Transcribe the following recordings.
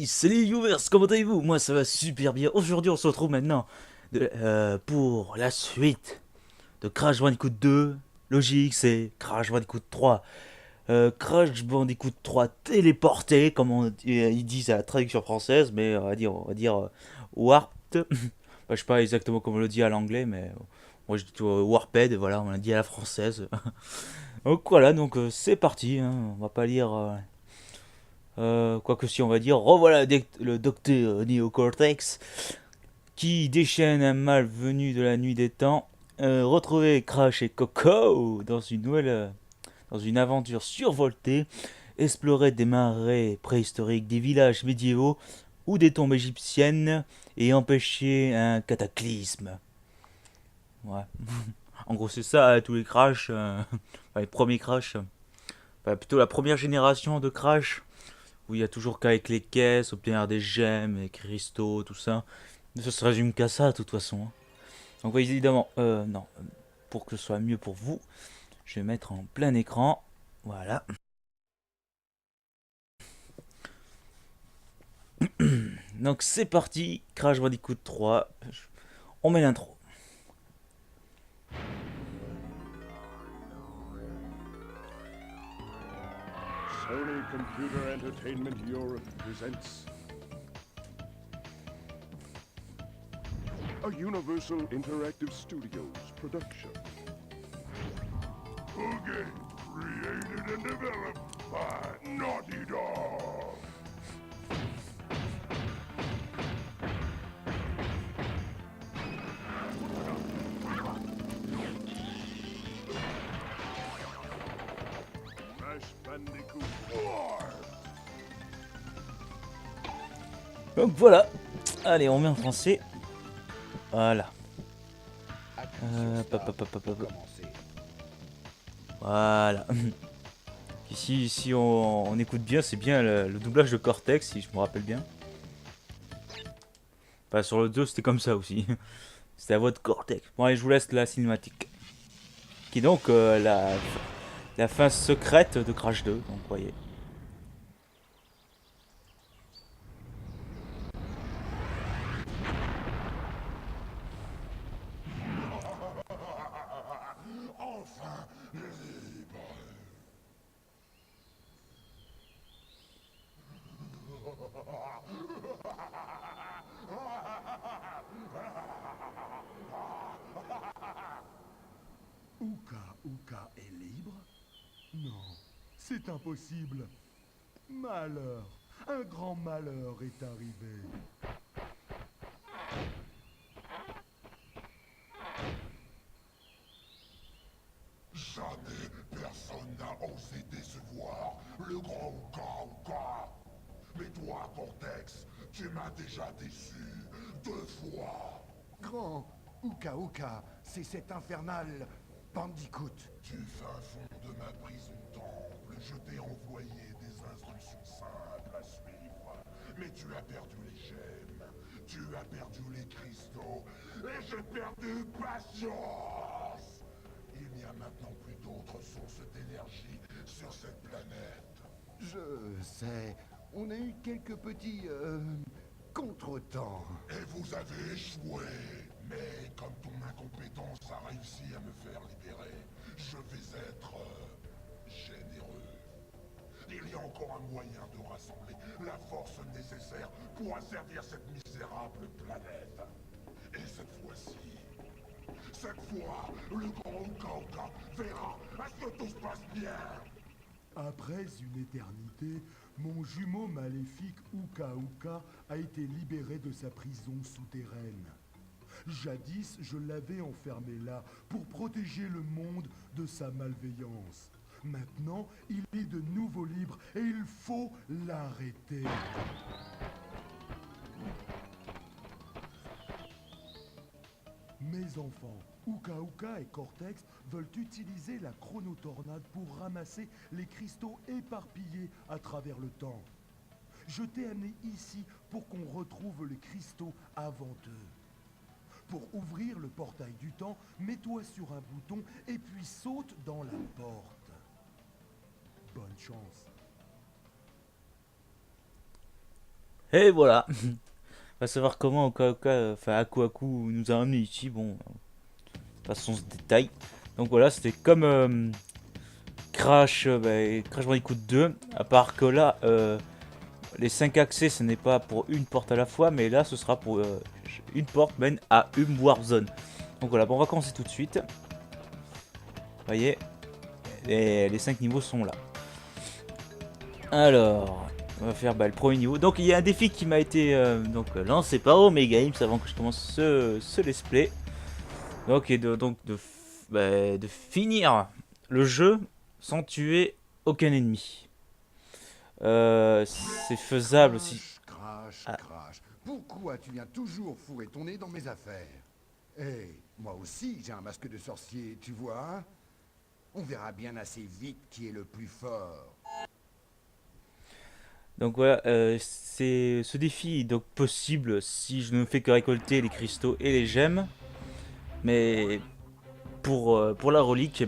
Hey, salut viewers, comment allez-vous? Moi ça va super bien. Aujourd'hui on se retrouve maintenant pour la suite de Crash Bandicoot 2. Logique, c'est Crash Bandicoot 3. Crash Bandicoot 3 téléporté, comme ils disent à la traduction française, mais on va dire warped. Bah, je sais pas exactement comment on le dit à l'anglais, mais moi je dis tout, warped, voilà, on l'a dit à la française. Donc voilà, c'est parti, hein. On va pas lire. Quoique si on va dire, revoilà le docteur Neocortex qui déchaîne un mal venu de la nuit des temps. Retrouver Crash et Coco dans une aventure survoltée, explorer des marais préhistoriques, des villages médiévaux ou des tombes égyptiennes et empêcher un cataclysme. Ouais. En gros c'est ça, tous les Crash, enfin, les premiers Crash, enfin, plutôt la première génération de Crash où il y a toujours qu'avec les caisses, obtenir des gemmes, des cristaux, tout ça. Ça se résume qu'à ça, de toute façon, hein. Donc, oui, évidemment, non, pour que ce soit mieux pour vous, je vais mettre en plein écran. Voilà. Donc, c'est parti, Crash Bandicoot 3. On met l'intro. Sony Computer Entertainment Europe presents a Universal Interactive Studios production. A game created and developed by Naughty Dog. Crash Bandicoot 4. Donc, voilà. Allez, on met en français. Voilà. Voilà. Ici, on écoute bien, c'est bien le doublage de Cortex, si je me rappelle bien. Enfin, sur le 2, c'était comme ça aussi. C'était la voix de Cortex. Bon, allez, je vous laisse la cinématique. Qui est donc la fin secrète de Crash 2, donc vous voyez. Enfin libre. Uka Uka est libre? Non, c'est impossible. Malheur, un grand malheur est arrivé. Jamais personne n'a osé décevoir le grand Uka. Mais toi, Cortex, tu m'as déjà déçu 2 fois. Grand Uka Uka, c'est cet infernal Bandicoot. Du fin fond de ma prison temple, je t'ai envoyé des instructions simples à suivre. Mais tu as perdu les gemmes, tu as perdu les cristaux, et j'ai perdu patience. Il n'y a maintenant plus d'autres sources d'énergie sur cette planète. Je sais, on a eu quelques petits contretemps. Et vous avez échoué. Mais comme ton incompétence a réussi à me faire libérer, je vais être généreux. Il y a encore un moyen de rassembler la force nécessaire pour asservir cette misérable planète. Et cette fois, le grand Uka verra à ce que tout se passe bien. Après une éternité, mon jumeau maléfique Uka Uka a été libéré de sa prison souterraine. Jadis, je l'avais enfermé là pour protéger le monde de sa malveillance. Maintenant, il est de nouveau libre et il faut l'arrêter. Mes enfants, Uka Uka et Cortex veulent utiliser la chronotornade pour ramasser les cristaux éparpillés à travers le temps. Je t'ai amené ici pour qu'on retrouve les cristaux avant eux. Pour ouvrir le portail du temps, mets-toi sur un bouton et puis saute dans la porte. Bonne chance. Et voilà. On va savoir comment enfin Aku Aku nous a amené ici. Bon, passons ce détail. Donc voilà, c'était comme Crash Bandicoot 2. À part que là, les 5 accès, ce n'est pas pour une porte à la fois, mais là, ce sera pour une porte mène à une Warp Zone. Donc voilà, bon, on va commencer tout de suite. Vous voyez, les 5 niveaux sont là. Alors, on va faire le premier niveau. Donc il y a un défi qui m'a été lancé par Omega Games avant que je commence ce let's play. Donc, de finir le jeu sans tuer aucun ennemi. C'est faisable aussi. Crash, Ah. Crash. Pourquoi tu viens toujours fourrer ton nez dans mes affaires? Moi aussi, j'ai un masque de sorcier, tu vois. On verra bien assez vite qui est le plus fort. Donc voilà, ce défi est donc possible si je ne fais que récolter les cristaux et les gemmes. Mais pour la relique,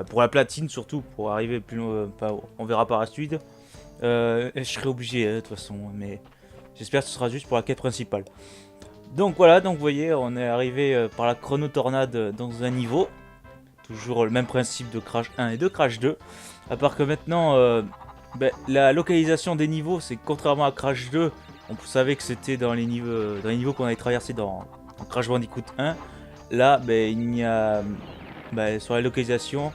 pour la platine surtout, pour arriver plus loin, on verra par la suite. Je serai obligé de toute façon, mais j'espère que ce sera juste pour la quête principale. Donc voilà, donc vous voyez, on est arrivé par la chronotornade dans un niveau. Toujours le même principe de Crash 1 et de Crash 2. À part que maintenant, la localisation des niveaux, c'est contrairement à Crash 2, on savait que c'était dans les niveaux qu'on avait traversés dans Crash Bandicoot 1. Là, il n'y a sur la localisation,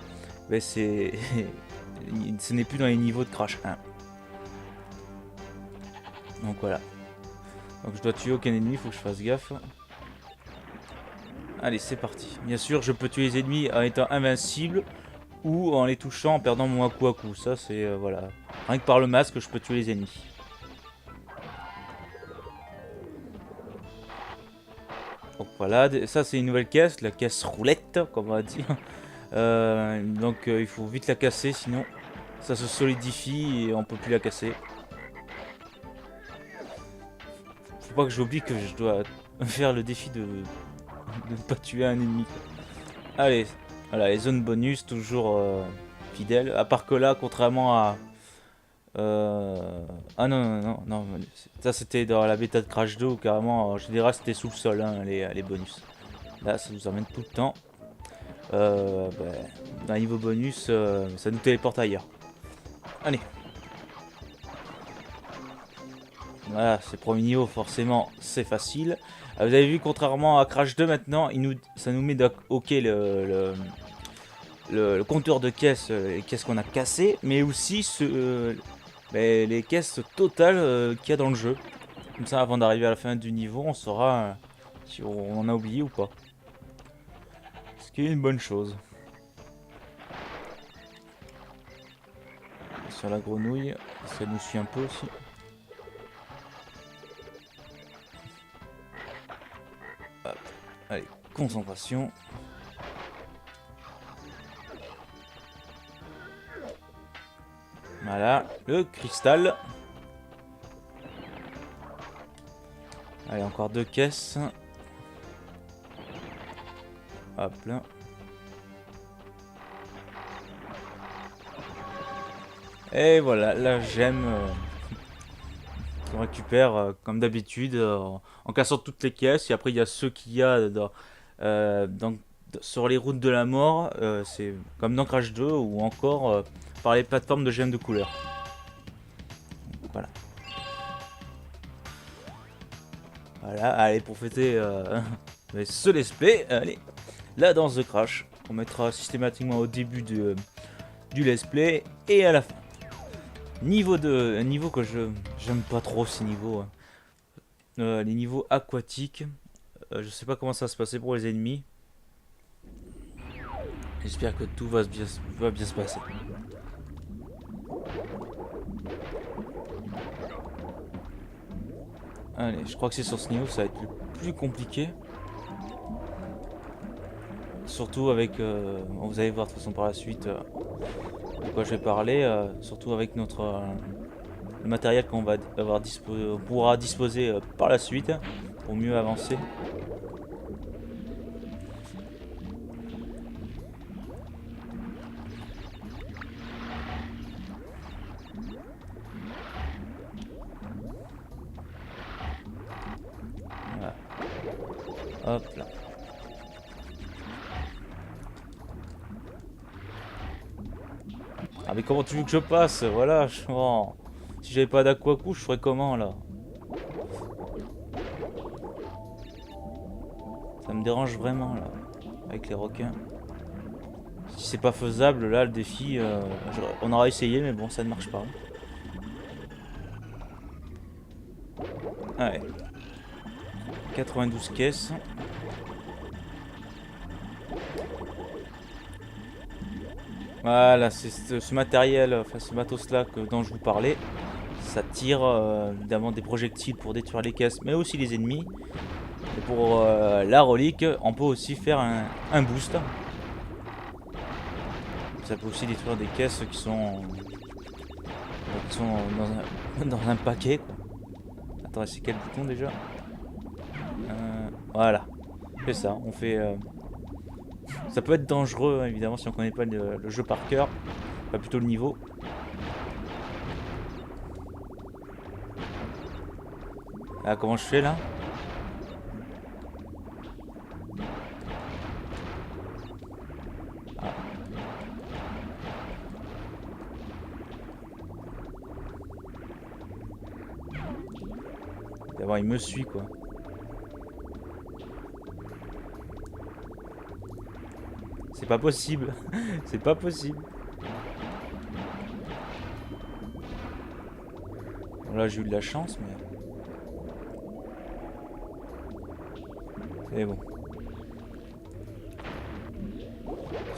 ce n'est plus dans les niveaux de Crash 1. Donc voilà. Donc je dois tuer aucun ennemi, il faut que je fasse gaffe. Allez, c'est parti. Bien sûr, je peux tuer les ennemis en étant invincible ou en les touchant en perdant mon Aku Aku. Ça, c'est voilà. Rien que par le masque, je peux tuer les ennemis. Donc voilà, ça c'est une nouvelle caisse, la caisse roulette, comme on va dire. Il faut vite la casser, sinon ça se solidifie et on peut plus la casser. Faut pas que j'oublie que je dois faire le défi de ne pas tuer un ennemi. Allez, voilà, les zones bonus, toujours fidèles. À part que là, contrairement à... Ah non, ça c'était dans la bêta de Crash 2 où carrément, en général, c'était sous le sol, hein, les bonus. Là, ça nous emmène tout le temps. Dans les niveau bonus, ça nous téléporte ailleurs. Allez. Voilà, c'est premier niveau, forcément, c'est facile. Vous avez vu, contrairement à Crash 2, maintenant, ça nous met OK le compteur de caisses, les caisses qu'on a cassées, mais aussi les caisses totales qu'il y a dans le jeu. Comme ça, avant d'arriver à la fin du niveau, on saura si on en a oublié ou pas. Ce qui est une bonne chose. Sur la grenouille, ça nous suit un peu aussi. Hop. Allez, concentration. Voilà, le cristal. Allez, encore 2 caisses. Hop là. Et voilà, la gemme qu'on récupère comme d'habitude en cassant toutes les caisses. Et après, il y a ceux qu'il y a sur les routes de la mort. C'est comme dans Crash 2 ou encore par les plateformes de gemmes de couleur. Voilà. Voilà, allez, pour fêter ce let's play, allez, la danse de Crash. On mettra systématiquement au début du let's play et à la fin. Niveau que j'aime pas trop ces niveaux. Les niveaux aquatiques. Je sais pas comment ça va se passer pour les ennemis. J'espère que tout va bien se passer. Allez, je crois que c'est sur ce niveau que ça va être le plus compliqué. Surtout avec... vous allez voir de toute façon par la suite de quoi je vais parler. Surtout avec le matériel qu'on va pourra disposer par la suite pour mieux avancer. Hop là. Ah mais comment tu veux que je passe? Voilà, oh. Si j'avais pas d'aquacoup, je ferais comment là? Ça me dérange vraiment là, avec les requins. Si c'est pas faisable, là le défi, on aura essayé mais bon ça ne marche pas. Ouais. 92 caisses. Voilà, c'est ce matériel, enfin ce matos-là dont je vous parlais. Ça tire évidemment des projectiles pour détruire les caisses, mais aussi les ennemis. Et pour la relique, on peut aussi faire un boost. Ça peut aussi détruire des caisses qui sont dans un paquet, quoi. Attends, c'est quel bouton déjà? Voilà, c'est ça. On fait. Ça peut être dangereux, hein, évidemment, si on connaît pas le jeu par cœur. Pas plutôt le niveau. Ah, comment je fais là? Ah. D'abord, il me suit quoi. C'est pas possible. C'est pas possible. Bon, là, j'ai eu de la chance, mais. C'est bon.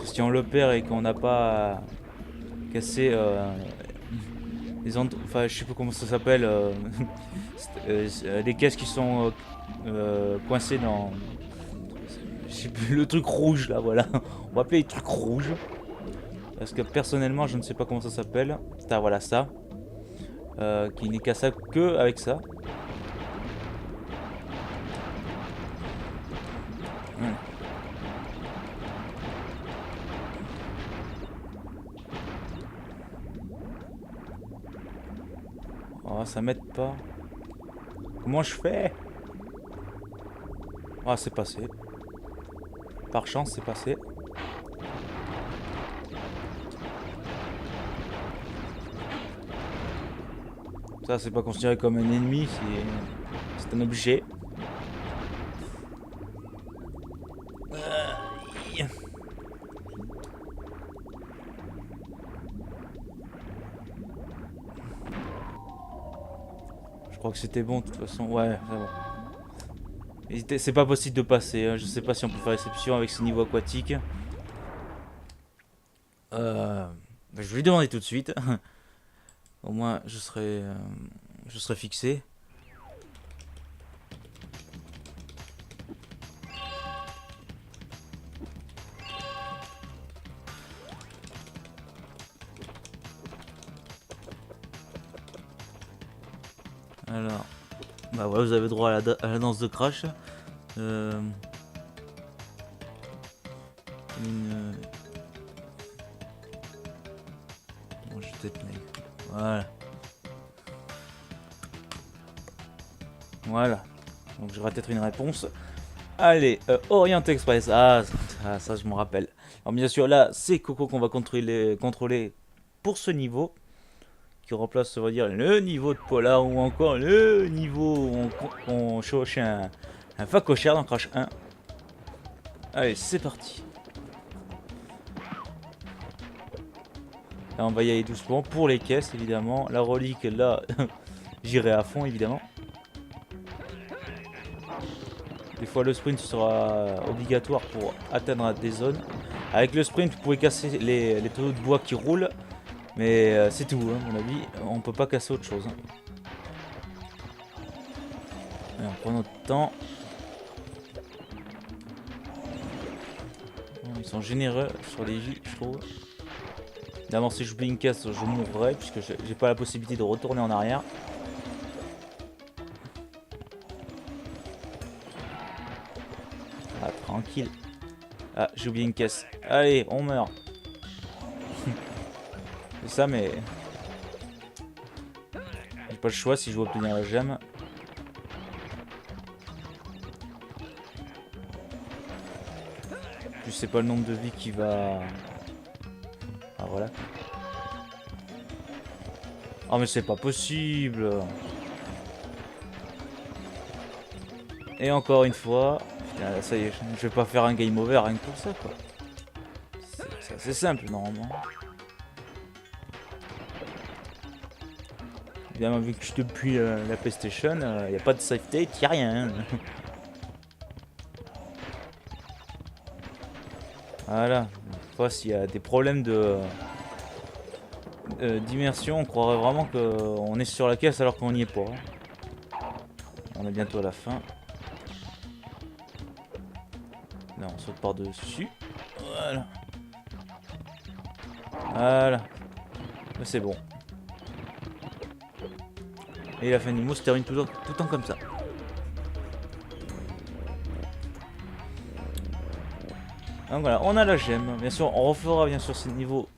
Si on le perd et qu'on n'a pas cassé les enfin je sais pas comment ça s'appelle, les caisses qui sont coincées dans, je sais plus, le truc rouge là, voilà. On va appeler les trucs rouges parce que personnellement je ne sais pas comment ça s'appelle. Ah voilà ça, qui n'est cassable que avec ça. Oh, ça m'aide pas. Comment je fais? Ah, c'est passé. Par chance, c'est passé. Ça, c'est pas considéré comme un ennemi, c'est un objet. Je crois que c'était bon de toute façon. Ouais, c'est bon. C'est pas possible de passer, hein. Je sais pas si on peut faire exception avec ce niveau aquatique. Je vais lui demander tout de suite. Au moins je serai fixé. Alors, bah ouais, vous avez droit à la danse de Crash. Bon, je vais peut-être mettre. Voilà. Voilà. Donc j'aurai peut-être une réponse. Allez, Orient Express. Ah, ça je m'en rappelle. Alors bien sûr, là, c'est Coco qu'on va contrôler pour ce niveau. Qui remplace, on va dire, le niveau de Polar ou encore le niveau où on chevauche un facochère dans Crash 1. Allez, c'est parti. Là, on va y aller doucement pour les caisses, évidemment. La relique, là, j'irai à fond, évidemment. Des fois, le sprint sera obligatoire pour atteindre des zones. Avec le sprint, vous pouvez casser les tonneaux de bois qui roulent. Mais c'est tout, hein, à mon avis. On peut pas casser autre chose. Hein. Allez, on prend notre temps. Ils sont généreux sur les vies, je trouve. Évidemment, si j'oublie une caisse, je mourrai, puisque j'ai pas la possibilité de retourner en arrière. Ah, tranquille. Ah, j'ai oublié une caisse. Allez, on meurt. C'est ça, mais j'ai pas le choix si je veux obtenir la gemme. Plus c'est pas le nombre de vies qui va... Ah voilà. Oh mais c'est pas possible. Et encore une fois... Putain, ça y est, je vais pas faire un game over rien que pour ça, quoi. C'est assez simple, normalement. Évidemment, vu que je suis depuis la PlayStation, y a pas de save date, y a rien. Hein. Voilà. Fois s'il y a des problèmes de d'immersion, on croirait vraiment qu'on est sur la caisse alors qu'on n'y est pas. On est bientôt à la fin. Là, on saute par-dessus. Voilà. Voilà. Là, c'est bon. Et la fin du mot se termine toujours tout le temps comme ça. Donc voilà, on a la gemme. Bien sûr, on refera bien sûr ce niveau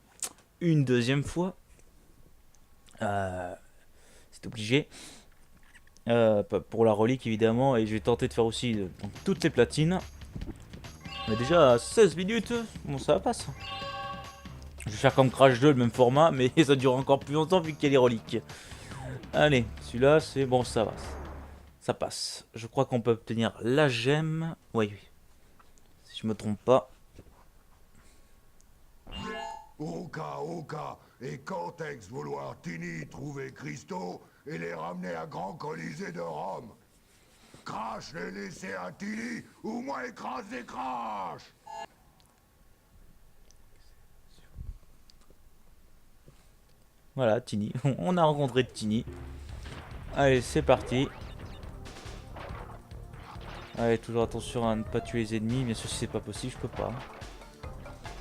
une deuxième fois. C'est obligé. Pour la relique évidemment. Et je vais tenter de faire aussi donc, toutes les platines. On est déjà à 16 minutes. Bon, ça passe. Je vais faire comme Crash 2, le même format. Mais ça dure encore plus longtemps vu qu'il y a les reliques. Allez, celui-là, c'est bon, ça va. Ça passe. Je crois qu'on peut obtenir la gemme. Oui, oui. Si je me trompe pas. Oka et Cortex vouloir Tini trouver Christo et les ramener à Grand Colisée de Rome. Crash les laisser à Tini ou moi écraser Crash. Voilà, Tini. On a rencontré Tini. Allez, c'est parti. Allez, toujours attention à ne pas tuer les ennemis. Bien sûr, si c'est pas possible, je peux pas.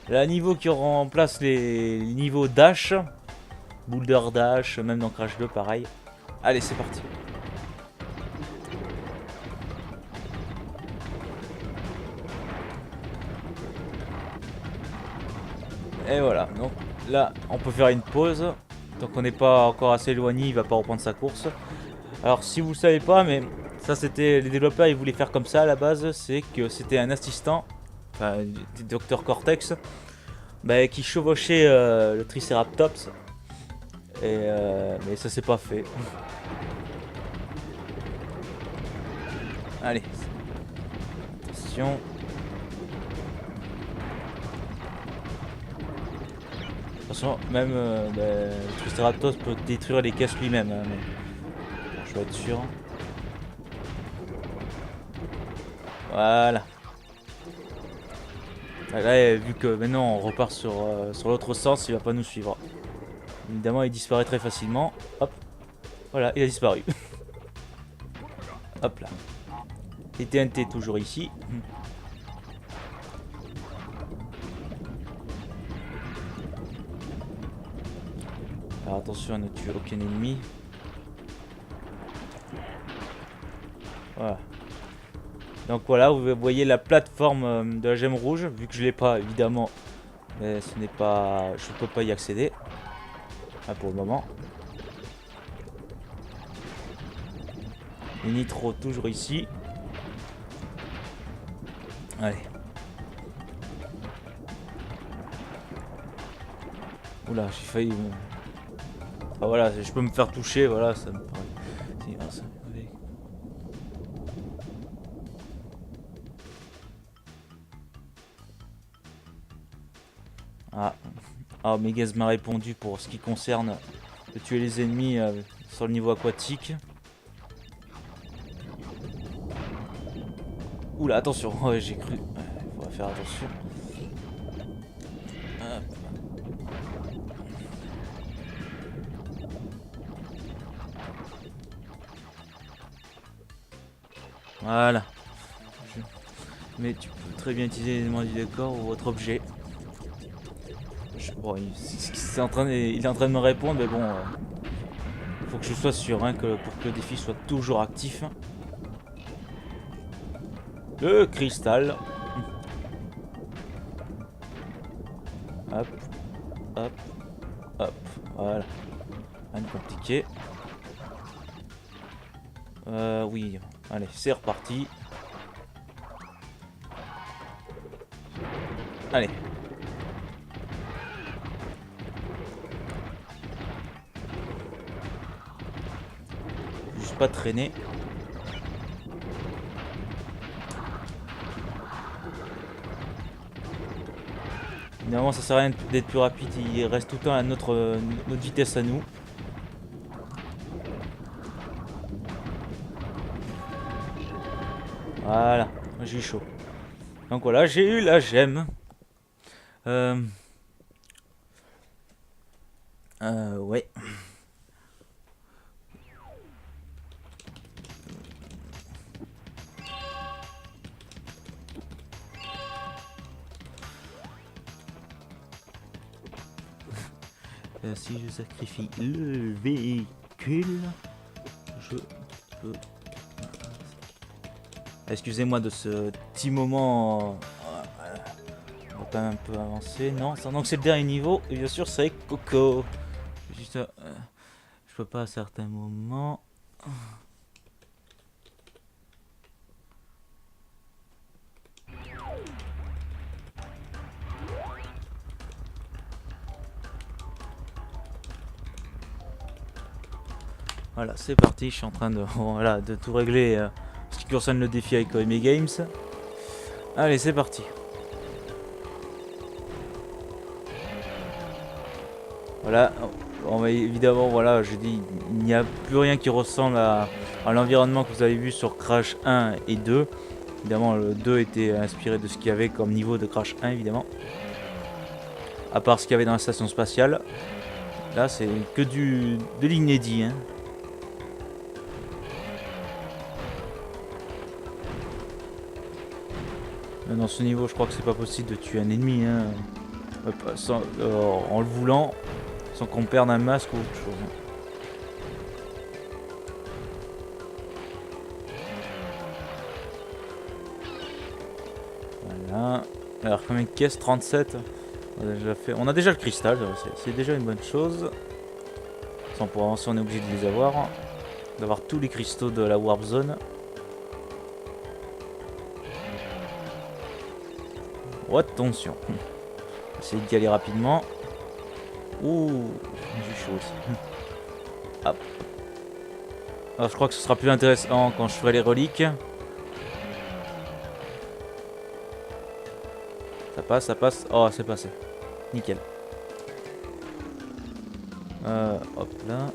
Là, niveau qui remplace les niveaux dash. Boulder dash, même dans Crash 2, pareil. Allez, c'est parti. Et voilà, donc là, on peut faire une pause. Tant qu'on n'est pas encore assez éloigné, il va pas reprendre sa course. Alors, si vous le savez pas, mais ça, c'était les développeurs, ils voulaient faire comme ça à la base. C'est que c'était un assistant, enfin, Dr Cortex, bah, qui chevauchait le Triceratops. Et mais ça s'est pas fait. Allez. Attention. Attention, même le Triceratops peut détruire les caisses lui-même. Hein, mais... bon, je vais être sûr. Voilà. Là, vu que maintenant on repart sur l'autre sens, il va pas nous suivre. Évidemment, il disparaît très facilement. Hop. Voilà, il a disparu. Hop là. Les TNT toujours ici. Alors attention à ne tuer aucun ennemi. Voilà. Donc voilà, vous voyez la plateforme de la gemme rouge. Vu que je l'ai pas, évidemment, mais ce n'est pas, je peux pas y accéder. Ah, pour le moment. Les nitros toujours ici. Allez. Oula, j'ai failli. Ah voilà, je peux me faire toucher, voilà, ça me paraît. Si, ah, ça... Ah, Megaz m'a répondu pour ce qui concerne de tuer les ennemis sur le niveau aquatique. Oula, attention, ouais, j'ai cru. Il faudra faire attention. Hop. Voilà. Mais tu peux très bien utiliser les éléments du décor ou autre objet. Bon, il est en train de me répondre, mais bon, faut que je sois sûr hein, que pour que le défi soit toujours actif. Le cristal. Hop, hop, hop, voilà. Rien de compliqué. Oui, allez, c'est reparti. Allez. Juste pas traîner. Évidemment, ça sert à rien d'être plus rapide, il reste tout le temps à notre vitesse à nous. Voilà, j'ai eu chaud. Donc voilà, j'ai eu la gemme. Ouais. Si je sacrifie le véhicule, je peux... Excusez-moi de ce petit moment. On va quand même un peu avancer. Non, donc c'est le dernier niveau. Et bien sûr, c'est avec Coco. Juste, je peux pas à certains moments. Voilà, c'est parti. Je suis en train de, voilà, de tout régler ce qui concerne le défi avec OME Games. Allez, c'est parti. Voilà, on va évidemment, voilà, je dis, il n'y a plus rien qui ressemble à l'environnement que vous avez vu sur Crash 1 et 2. Évidemment, le 2 était inspiré de ce qu'il y avait comme niveau de Crash 1, évidemment. À part ce qu'il y avait dans la station spatiale. Là, c'est que de l'inédit, hein. Dans ce niveau, je crois que c'est pas possible de tuer un ennemi, hein. En le voulant, sans qu'on perde un masque ou autre chose. Voilà. Alors combien de caisses? 37. On a déjà le cristal, c'est déjà une bonne chose. Sans pour avancer, on est obligé de les avoir. D'avoir tous les cristaux de la Warp Zone. Oh, attention. Essayer d'y aller rapidement. Ouh, j'ai chaud aussi. Hop. Alors, je crois que ce sera plus intéressant quand je ferai les reliques. Ça passe, ça passe. Oh, c'est passé. Nickel. Hop là.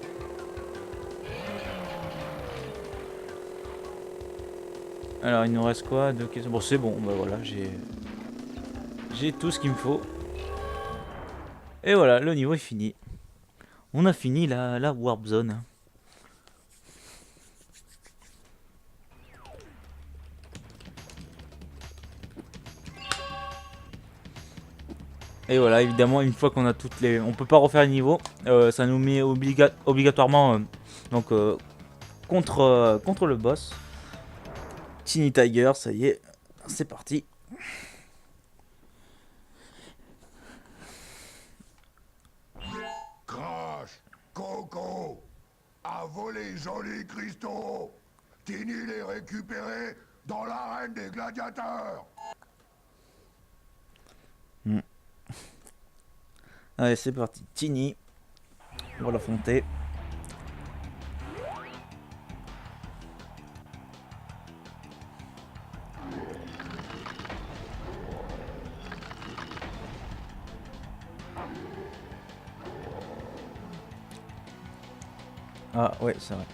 Alors, il nous reste quoi? 2 questions. Bon, c'est bon. Bah voilà, j'ai tout ce qu'il me faut. Et voilà, le niveau est fini. On a fini la Warp Zone. Et voilà, évidemment, une fois qu'on a toutes les... On peut pas refaire les niveaux. Ça nous met obligatoirement donc, contre le boss. Tiny Tiger, ça y est. C'est parti. Crash, Coco, a volé jolis cristaux. Tini les récupérer dans l'arène des gladiateurs. Allez, c'est parti. Tini. On va l'affronter. Ah ouais, c'est vrai.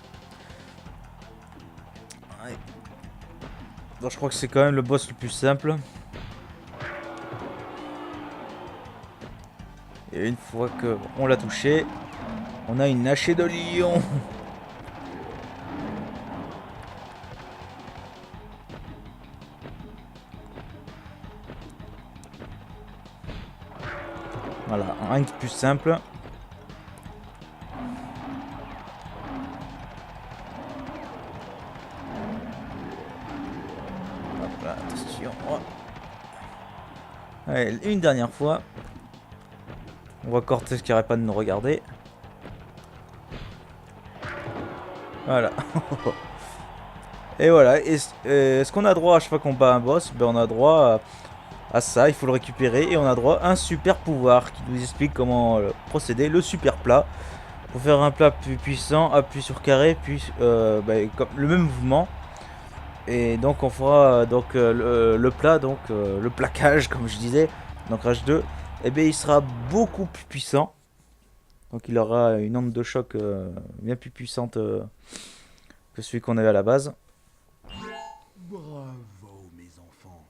Ouais. Bon, je crois que c'est quand même le boss le plus simple. Et une fois que on l'a touché, on a une hachée de lion. Voilà, rien de plus simple. Hop là, attention. Oh. Allez, une dernière fois. On voit Cortex qui arrête pas de nous regarder. Voilà. Et voilà. Est-ce qu'on a droit à chaque fois qu'on bat un boss? Ben on a droit à ça, il faut le récupérer et on a droit à un super pouvoir qui nous explique comment procéder, le super plat. Pour faire un plat plus puissant, appuie sur carré, puis comme le même mouvement. Et donc on fera le plat, le plaquage comme je disais, dans Crash 2, et bien il sera beaucoup plus puissant. Donc il aura une onde de choc bien plus puissante que celui qu'on avait à la base. Bravo, mes enfants.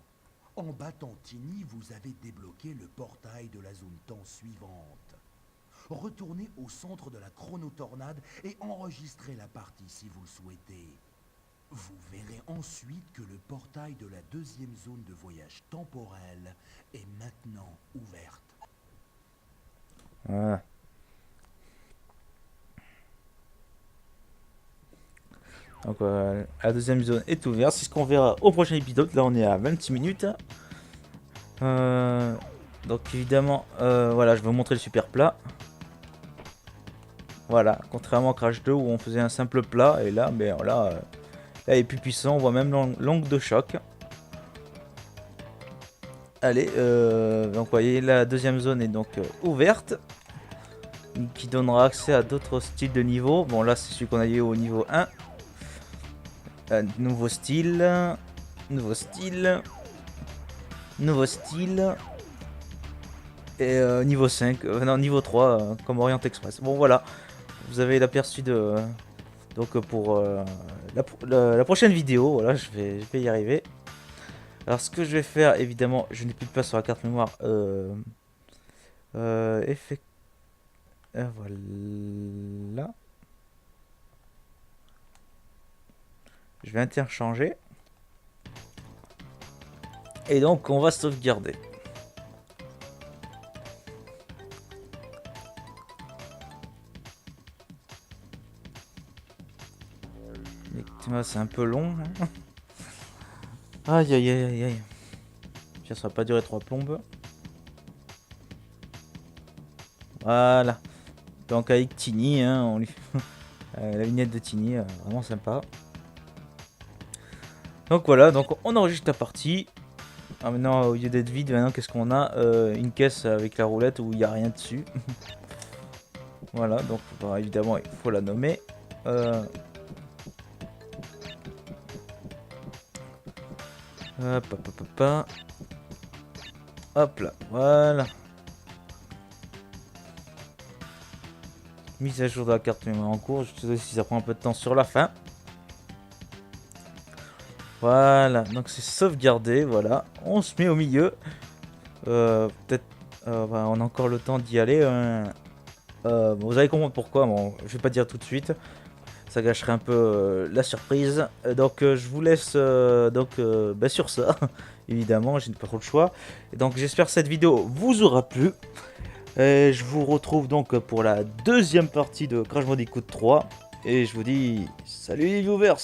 En battant Tiny, vous avez débloqué le portail de la zone temps suivante. Retournez au centre de la chronotornade et enregistrez la partie si vous le souhaitez. Vous verrez ensuite que le portail de la deuxième zone de voyage temporel est maintenant ouverte. Voilà. Donc la deuxième zone est ouverte, c'est ce qu'on verra au prochain épisode. Là on est à 26 minutes. Donc évidemment, voilà, je vais vous montrer le super plat. Voilà, contrairement à Crash 2 où on faisait un simple plat, et là, ben voilà, là il est plus puissant, on voit même l'onde de choc. Allez, donc vous voyez, la deuxième zone est donc ouverte, qui donnera accès à d'autres styles de niveau. Bon là c'est celui qu'on a eu au niveau 1. Nouveau style, nouveau style, nouveau style, et niveau 5, non niveau 3, comme Orient Express. Bon voilà, vous avez l'aperçu de... Donc pour la prochaine vidéo, voilà, je vais y arriver. Alors ce que je vais faire, évidemment, je n'ai plus de place sur la carte mémoire. Effet... voilà. Je vais interchanger. Et donc on va sauvegarder. C'est un peu long. Hein. Aïe aïe aïe aïe aïe. Ça va pas durer 3 plombes. Voilà. Donc avec Tiny, hein, on lui... la vignette de Tiny, vraiment sympa. Donc voilà, donc on enregistre la partie. Ah, maintenant au lieu d'être vide, maintenant qu'est-ce qu'on a, une caisse avec la roulette où il n'y a rien dessus. Voilà, donc bah, évidemment il faut la nommer. Hop, hop, hop, hop, hop là, voilà. Mise à jour de la carte mémoire en cours, je sais si ça prend un peu de temps sur la fin. Voilà, donc c'est sauvegardé, voilà. On se met au milieu. Peut-être on a encore le temps d'y aller. Vous allez comprendre pourquoi, bon, je vais pas dire tout de suite. Ça gâcherait un peu la surprise. Donc je vous laisse sur ça. Évidemment, j'ai pas trop le choix. Et donc j'espère que cette vidéo vous aura plu. Et je vous retrouve donc pour la deuxième partie de Crash Bandicoot 3. Et je vous dis salut les viewers!